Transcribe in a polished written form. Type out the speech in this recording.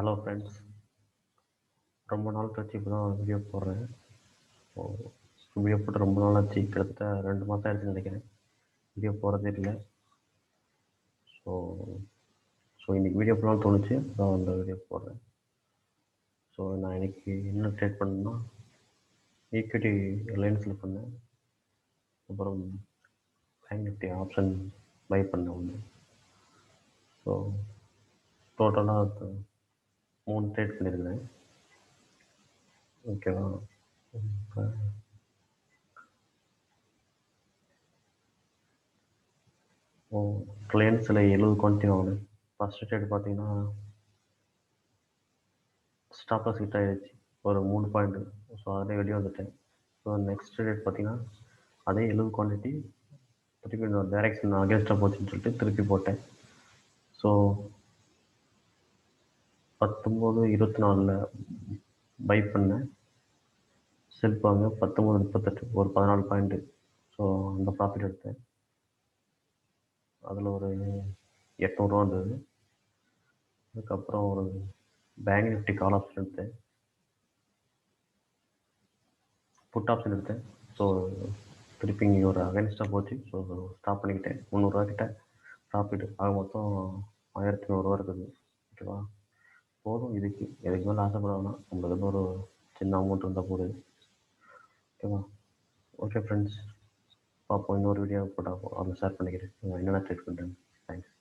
Hello friends, ரொம்ப நாள் கழிச்சு இப்போ தான் வீடியோ போடுறேன். ஸோ வீடியோ போட்டு ரொம்ப நாள் ஆச்சு, கிட்டத்தட்ட 2 மாதம் ஆயிடுச்சுன்னு நினைக்கிறேன். வீடியோ போகிறதே இல்லை. ஸோ ஸோ இன்றைக்கி வீடியோ போடலாம்னு தோணுச்சு, அதான் அந்த வீடியோ போடுறேன். ஸோ நான் இன்றைக்கி என்ன ட்ரேட் பண்ணேன்னா, ஈக்விட்டி ரிலையன்ஸில் பண்ணேன். அப்புறம் பேங்க் நிஃப்டி ஆப்ஷன் பை பண்ணேன் ஒன்று. ஸோ டோட்டலாக 3 ட்ரேட் பண்ணியிருந்தேன். ஓகேவா? ரிலையன்ஸில் 70 குவான்டிட்டி வாங்கினேன். ஃபஸ்ட்டு ட்ரேட் பார்த்தீங்கன்னா ஸ்டாப்லஸ் ஹிட் ஆகிடுச்சு ஒரு 3 பாயிண்ட்டு. ஸோ அதிலே வெளியே வந்துட்டேன். ஸோ நெக்ஸ்ட் ட்ரேட் பார்த்தீங்கன்னா அதே 70 குவான்டிட்டி திருப்பி இந்த டைரெக்ஷன் அகேன்ஸ்டாக போச்சுன்னு சொல்லிட்டு திருப்பி போட்டேன். ஸோ 19-24 பை பண்ணேன். செல் பாருங்க 19-38 ஒரு 14 பாயிண்ட்டு. ஸோ அந்த ப்ராஃபிட் எடுத்தேன். அதில் ஒரு 800 வந்தது. அதுக்கப்புறம் ஒரு பேங்க் நிஃப்டி கால் ஆப்ஷன் எடுத்தேன், புட் ஆப்ஷன் எடுத்தேன். ஸோ திருப்பி இங்கே ஒரு அகைன்ஸ்டாக போச்சு. ஸோ ஸ்டாப் பண்ணிக்கிட்டேன். 300 கிட்ட ப்ராஃபிட். ஆக மொத்தம் 1100 இருக்குது. ஓகேவா? போதும், இதுக்கு எதுக்கு மேலே ஆசைப்பட வேணாம். நம்மளுக்கு ஒரு சின்ன அமௌண்ட் இருந்தால் போடுது. ஓகேவா? ஓகே ஃப்ரெண்ட்ஸ், பார்ப்போம். இன்னொரு வீடியோ போட்டால் அதை ஷேர் பண்ணிக்கிறேன் என்னென்ன ட்ரேட் பண்ணுறேன். தேங்க்ஸ்.